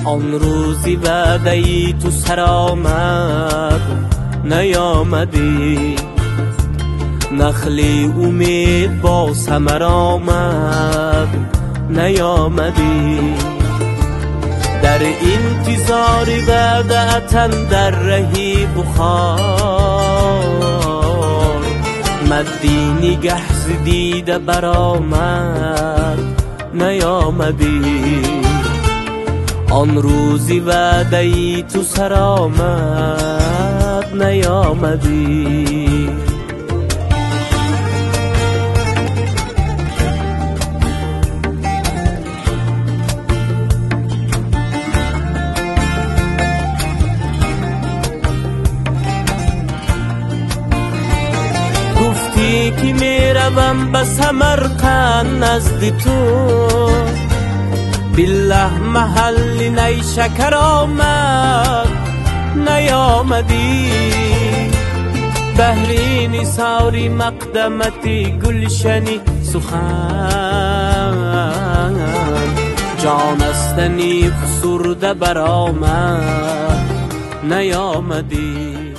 آن روزی وعده‌ای تو سر آمد نیامدی، نخلی امید با ثمر آمد نیامدی. در انتظار وعده‌ات در رهی بخار، مدی نگه ز دیده برآمد نیامدی. آن روزی وعده‌ای تو سر آمد نیامدی. گفتی که میروم به سمرقند نزد تو، بالله محل نیشکر آمد نیامدی. بهر نثار مقدمتی گلشنی سخن، جان استنی فسرده برآمد نیامدی.